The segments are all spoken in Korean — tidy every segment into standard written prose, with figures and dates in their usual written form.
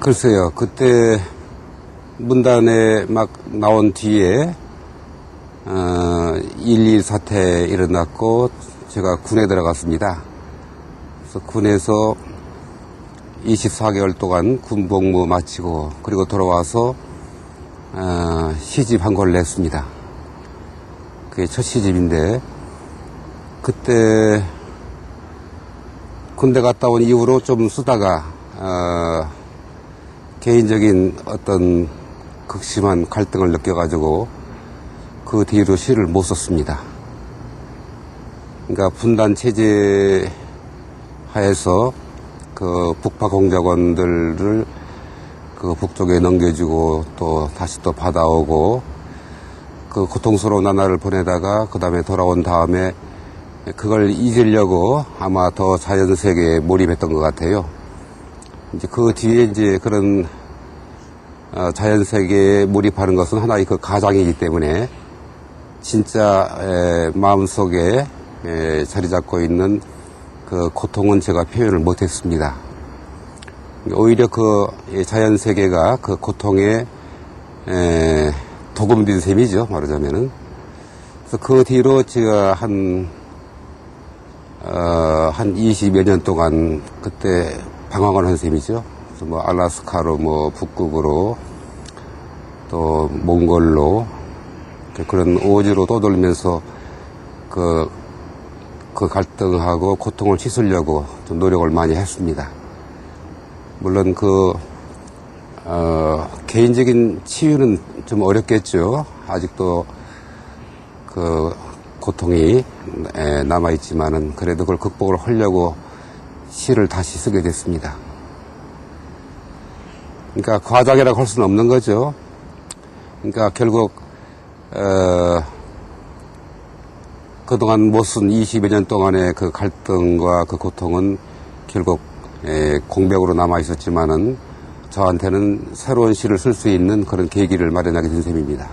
글쎄요, 그때 문단에 막 나온 뒤에 1.2 사태 일어났고 제가 군에 들어갔습니다. 그래서 군에서 24개월 동안 군복무 마치고 그리고 돌아와서 시집 한 권을 냈습니다. 그게 첫 시집인데 그때 군대 갔다 온 이후로 좀 쓰다가 개인적인 어떤 극심한 갈등을 느껴가지고 그 뒤로 시를 못 썼습니다. 그러니까 분단 체제 하에서 그 북파 공작원들을 그 북쪽에 넘겨주고 또 다시 또 받아오고 그 고통스러운 나날을 보내다가 그 다음에 돌아온 다음에 그걸 잊으려고 아마 더 자연세계에 몰입했던 것 같아요. 이제 그 뒤에 이제 그런 자연세계에 몰입하는 것은 하나의 그 가장이기 때문에 진짜 마음속에 자리 잡고 있는 그 고통은 제가 표현을 못했습니다. 오히려 그 자연세계가 그 고통에 도금된 셈이죠, 말하자면은. 그래서 그 뒤로 제가 한 20여 년 동안 그때 방황을 한 셈이죠. 그래서 뭐 알라스카로 뭐 북극으로 또 몽골로 그런 오지로 떠돌면서 그 갈등하고 고통을 씻으려고 좀 노력을 많이 했습니다. 물론 개인적인 치유는 좀 어렵겠죠. 아직도 그 고통이 남아있지만은 그래도 그걸 극복을 하려고 시를 다시 쓰게 됐습니다. 그러니까 과장이라고 할 수는 없는 거죠. 그러니까 결국 그동안 못 쓴 20여 년 동안의 그 갈등과 그 고통은 결국 공백으로 남아 있었지만은 저한테는 새로운 시를 쓸 수 있는 그런 계기를 마련하게 된 셈입니다.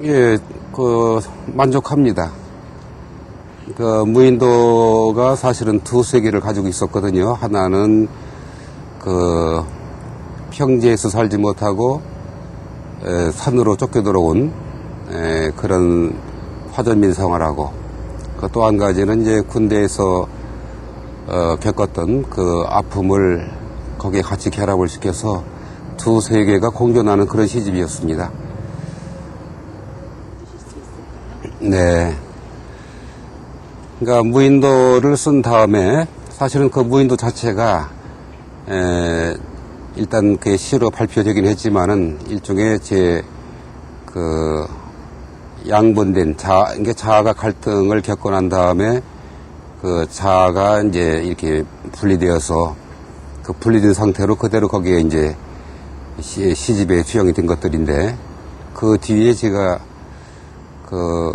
예, 만족합니다. 그 무인도가 사실은 두 세계를 가지고 있었거든요. 하나는 그 평지에서 살지 못하고 산으로 쫓겨 들어온 그런 화전민 생활하고 또 한 가지는 이제 군대에서 겪었던 그 아픔을 거기에 같이 결합을 시켜서 두 세계가 공존하는 그런 시집이었습니다. 네. 그러니까 무인도를 쓴 다음에 사실은 그 무인도 자체가 일단 그 시로 발표되긴 했지만은 일종의 제 그 양분된 자아가 갈등을 겪고 난 다음에 그 자아가 이제 이렇게 분리되어서 그 분리된 상태로 그대로 거기에 이제 시집에 투영이 된 것들인데 그 뒤에 제가 그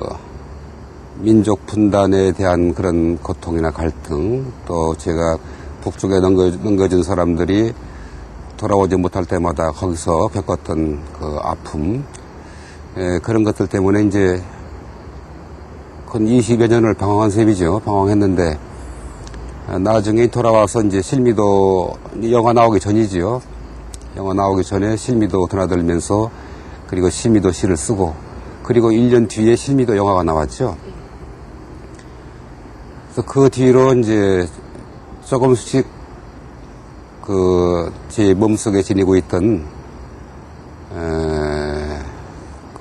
민족 분단에 대한 그런 고통이나 갈등 또 제가 북쪽에 넘겨준 사람들이 돌아오지 못할 때마다 거기서 겪었던 그 아픔 그런 것들 때문에 이제 한 20여 년을 방황한 셈이죠. 방황했는데 나중에 돌아와서 이제 실미도 영화 나오기 전이지요. 영화 나오기 전에 실미도 드나들면서 그리고 실미도 시를 쓰고 그리고 1년 뒤에 실미도 영화가 나왔죠. 그래서 그 뒤로 이제 조금씩 제 몸속에 지니고 있던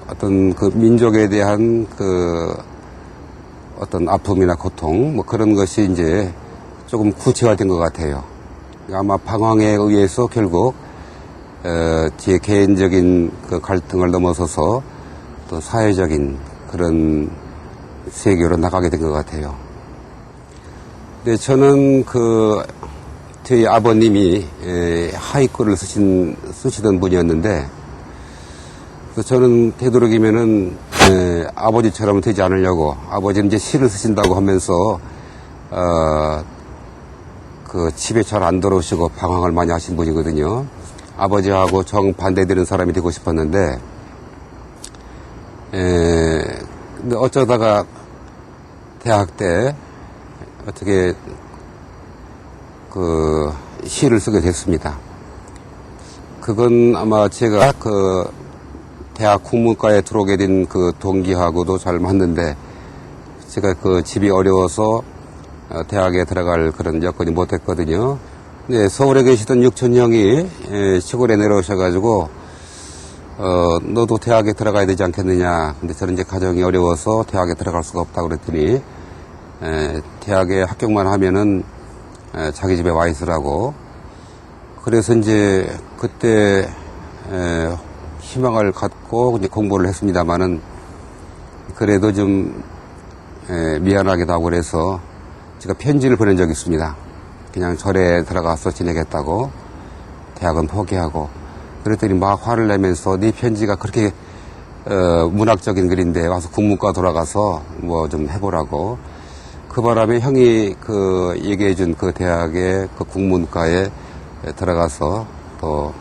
어떤 그 민족에 대한 어떤 아픔이나 고통 뭐 그런 것이 이제 조금 구체화된 것 같아요. 아마 방황에 의해서 결국 제 개인적인 그 갈등을 넘어서서 또 사회적인 그런 세계로 나가게 된 것 같아요. 근데 저는 저희 아버님이 하이쿠를 쓰시던 분이었는데 저는 되도록이면은 아버지처럼 되지 않으려고 아버지는 이제 시를 쓰신다고 하면서 그 집에 잘 안 들어오시고 방황을 많이 하신 분이거든요. 아버지하고 정반대되는 사람이 되고 싶었는데 근데 어쩌다가 대학 때 어떻게 시를 쓰게 됐습니다. 그건 아마 제가 그 대학 국문과에 들어오게 된 그 동기하고도 잘 맞는데, 제가 그 집이 어려워서 대학에 들어갈 그런 여건이 못 됐거든요. 네, 서울에 계시던 육촌 형이 시골에 내려오셔가지고, 너도 대학에 들어가야 되지 않겠느냐. 근데 저는 이제 가정이 어려워서 대학에 들어갈 수가 없다고 그랬더니, 대학에 합격만 하면은 자기 집에 와 있으라고. 그래서 이제 그때 희망을 갖고 이제 공부를 했습니다만은, 그래도 좀 미안하기도 하고 그래서 제가 편지를 보낸 적이 있습니다. 그냥 절에 들어가서 지내겠다고, 대학은 포기하고. 그랬더니 막 화를 내면서 네 편지가 그렇게 문학적인 글인데 와서 국문과 돌아가서 뭐 좀 해보라고. 그 바람에 형이 그 얘기해준 그 대학의 그 국문과에 들어가서 또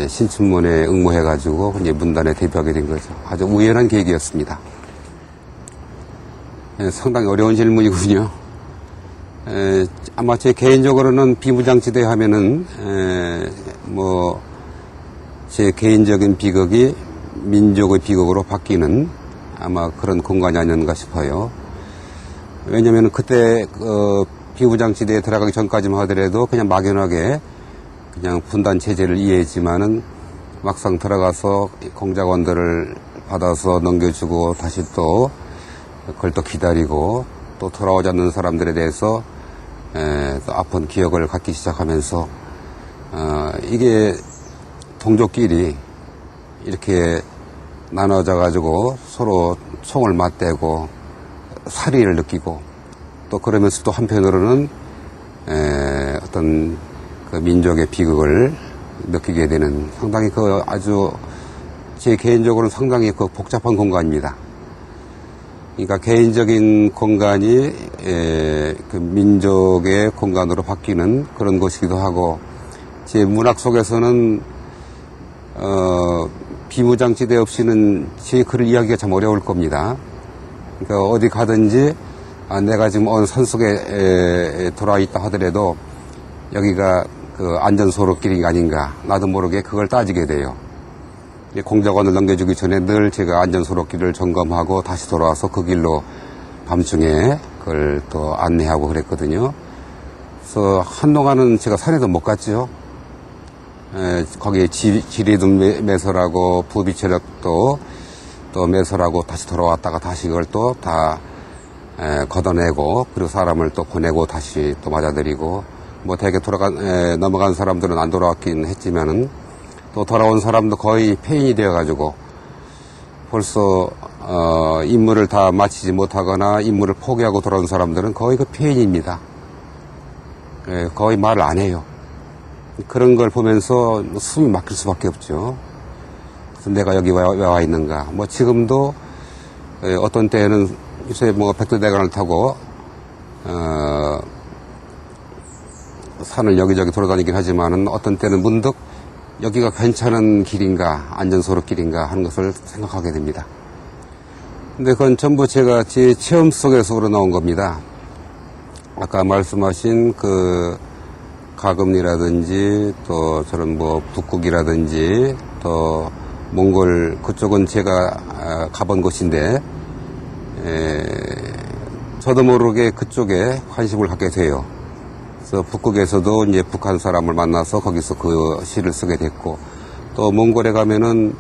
신춘문에 응모해가지고 이제 문단에 데뷔하게 된 거죠. 아주 우연한 계기였습니다. 상당히 어려운 질문이군요. 아마 제 개인적으로는 비무장지대 하면은 뭐 제 개인적인 비극이 민족의 비극으로 바뀌는 아마 그런 공간이 아니었는가 싶어요. 왜냐면 그때 비무장지대에 들어가기 전까지만 하더라도 그냥 막연하게 그냥 분단 체제를 이해했지만은 막상 들어가서 공작원들을 받아서 넘겨주고 다시 또 그걸 또 기다리고 또 돌아오지 않는 사람들에 대해서 또 아픈 기억을 갖기 시작하면서 이게 동족끼리 이렇게 나눠져 가지고 서로 총을 맞대고 살의를 느끼고 또 그러면서 또 한편으로는 어떤 그 민족의 비극을 느끼게 되는 상당히 그 아주 제 개인적으로는 상당히 그 복잡한 공간입니다. 그러니까 개인적인 공간이 그 민족의 공간으로 바뀌는 그런 것이기도 하고, 제 문학 속에서는 비무장지대 없이는 제 글을 이야기가 참 어려울 겁니다. 그러니까 어디 가든지 내가 지금 어느 산속에 돌아와 있다 하더라도 여기가 그 안전소로길이 아닌가, 나도 모르게 그걸 따지게 돼요. 공작원을 넘겨주기 전에 늘 제가 안전소로길을 점검하고 다시 돌아와서 그 길로 밤중에 그걸 또 안내하고 그랬거든요. 그래서 한동안은 제가 산에도 못 갔죠. 거기에 지리도 매설하고 부비체력도 또 매설하고 다시 돌아왔다가 다시 이걸 또 다 걷어내고, 그리고 사람을 또 보내고 다시 또 맞아들이고, 뭐 대개 넘어간 사람들은 안 돌아왔긴 했지만은 또 돌아온 사람도 거의 폐인이 되어가지고 벌써 임무를 다 마치지 못하거나 임무를 포기하고 돌아온 사람들은 거의 그 폐인입니다. 거의 말을 안 해요. 그런 걸 보면서 숨이 막힐 수밖에 없죠. 그래서 내가 여기 왜 와 있는가. 뭐 지금도 어떤 때는 요새 뭐 백두대간을 타고 산을 여기저기 돌아다니긴 하지만은 어떤 때는 문득 여기가 괜찮은 길인가, 안전소로 길인가 하는 것을 생각하게 됩니다. 근데 그건 전부 제가 제 체험 속에서 우러나온 겁니다. 아까 말씀하신 그 가금리라든지 또 저런 뭐 북극이라든지 또 몽골 그쪽은 제가 가본 곳인데 저도 모르게 그쪽에 관심을 갖게 돼요. 그래서 북극에서도 이제 북한 사람을 만나서 거기서 그 시를 쓰게 됐고, 또 몽골에 가면은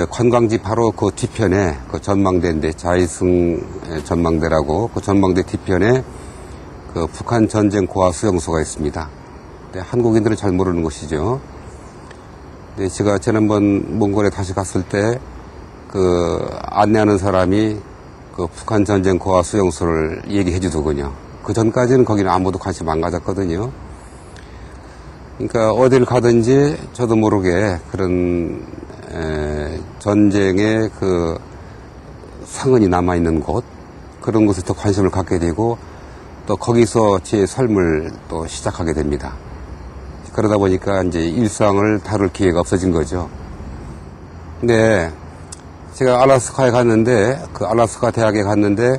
관광지 바로 그 뒤편에 그 전망대인데, 자이승 전망대라고, 그 전망대 뒤편에 그 북한 전쟁 고아 수용소가 있습니다. 근데 한국인들은 잘 모르는 곳이죠. 근데 제가 지난번 몽골에 다시 갔을 때 그 안내하는 사람이 그 북한 전쟁 고아 수용소를 얘기해 주더군요. 그 전까지는 거기는 아무도 관심 안 가졌거든요. 그러니까 어딜 가든지 저도 모르게 그런 전쟁의 그 상흔이 남아있는 곳, 그런 곳에 더 관심을 갖게 되고 또 거기서 제 삶을 또 시작하게 됩니다. 그러다 보니까 이제 일상을 다룰 기회가 없어진 거죠. 근데 제가 알래스카에 갔는데, 그 알래스카 대학에 갔는데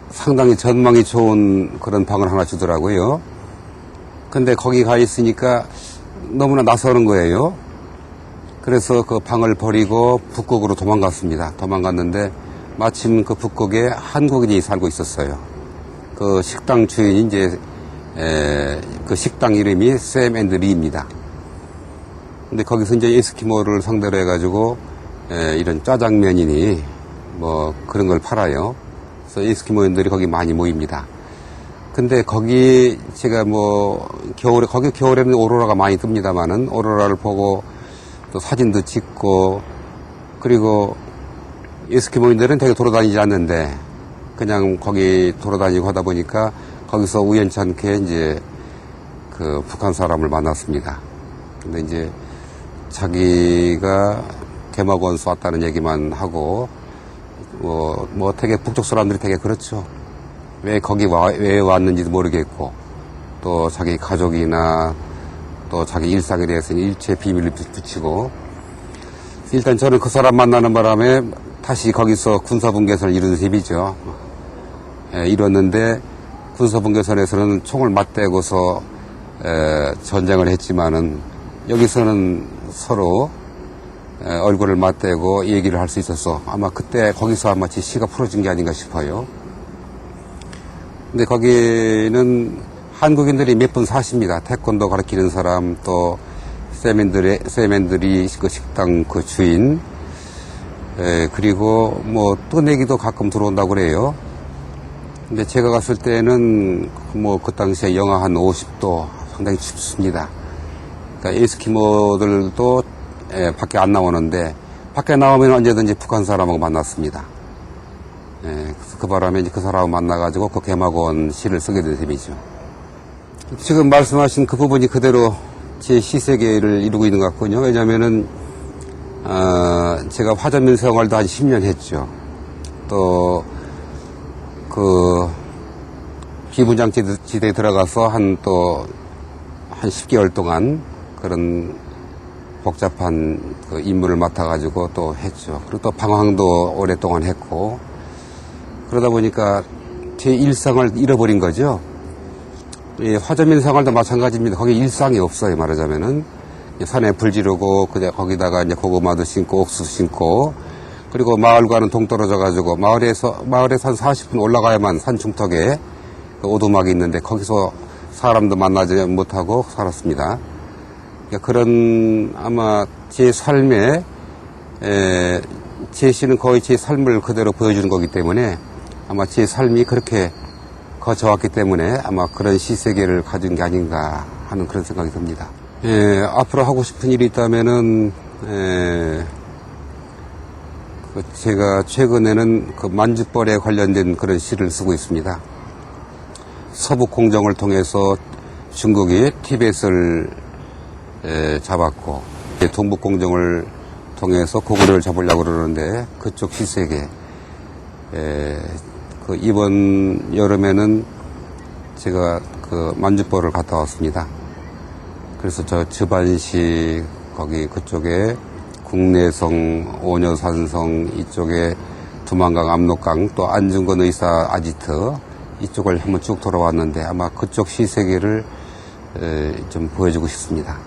상당히 전망이 좋은 그런 방을 하나 주더라고요. 근데 거기 가 있으니까 너무나 낯서는 거예요. 그래서 그 방을 버리고 북극으로 도망갔습니다. 도망갔는데 마침 그 북극에 한국인이 살고 있었어요. 그 식당 주인이 이제 그 식당 이름이 샘 앤드 리입니다. 근데 거기서 이제 에스키모를 상대로 해가지고 이런 짜장면이니 뭐 그런 걸 팔아요. 그래서 에스키모인들이 거기 많이 모입니다. 근데 거기 제가 뭐 거기 겨울에는 오로라가 많이 뜹니다만은 오로라를 보고 또 사진도 찍고 그리고 에스키모인들은 되게 돌아다니지 않는데 그냥 거기 돌아다니고 하다 보니까 거기서 우연찮게 이제 그 북한 사람을 만났습니다. 근데 이제 자기가 개막원수 왔다는 얘기만 하고 뭐 되게 북쪽 사람들이 되게 그렇죠. 왜 왜 왔는지도 모르겠고 또 자기 가족이나 또 자기 일상에 대해서는 일체 비밀을 붙이고 일단 저는 그 사람 만나는 바람에 다시 거기서 군사분계선을 이루는 셈이죠. 이뤘는데 군사분계선에서는 총을 맞대고서 전쟁을 했지만은 여기서는 서로 얼굴을 맞대고 얘기를 할 수 있어서 아마 그때 거기서 아마 제 시가 풀어진 게 아닌가 싶어요. 근데 거기는 한국인들이 몇 분 사십니다. 태권도 가르치는 사람, 또 세멘들이 그 식당 그 주인, 그리고 뭐 떠내기도 가끔 들어온다고 그래요. 근데 제가 갔을 때는 뭐 그 당시에 영하 한 50도 상당히 춥습니다. 그러니까 에스키모들도 밖에 안 나오는데 밖에 나오면 언제든지 북한 사람하고 만났습니다. 그래서 그 바람에 이제 그 사람을 만나가지고 그 개막원 시를 쓰게 된 셈이죠. 지금 말씀하신 그 부분이 그대로 제 시세계를 이루고 있는 것 같군요. 왜냐면은, 제가 화전민 생활도 한 10년 했죠. 또, 비무장지대에 들어가서 한 10개월 동안 그런 복잡한 그 임무를 맡아가지고 또 했죠. 그리고 또 방황도 오랫동안 했고, 그러다 보니까 제 일상을 잃어버린 거죠. 예, 화전민 생활도 마찬가지입니다. 거기 일상이 없어요, 말하자면은. 산에 불 지르고, 거기다가 이제 고구마도 심고, 옥수수 심고, 그리고 마을과는 동떨어져가지고, 마을에서 한 40분 올라가야만 산 중턱에 그 오두막이 있는데, 거기서 사람도 만나지 못하고 살았습니다. 그러니까 그런, 아마 제 삶에, 제 시는 거의 제 삶을 그대로 보여주는 거기 때문에, 아마 제 삶이 그렇게 거쳐왔기 때문에 아마 그런 시세계를 가진 게 아닌가 하는 그런 생각이 듭니다. 앞으로 하고 싶은 일이 있다면은, 제가 최근에는 그 만주벌에 관련된 그런 시를 쓰고 있습니다. 서북 공정을 통해서 중국이 티벳을 잡았고, 동북 공정을 통해서 고구려를 잡으려고 그러는데 그쪽 시세계, 이번 여름에는 제가 그 만주벌을 갔다 왔습니다. 그래서 저 즈반시 거기 그쪽에 국내성, 오녀산성 이쪽에 두만강, 압록강 또 안중근 의사 아지트 이쪽을 한번 쭉 돌아왔는데 아마 그쪽 시세계를 좀 보여주고 싶습니다.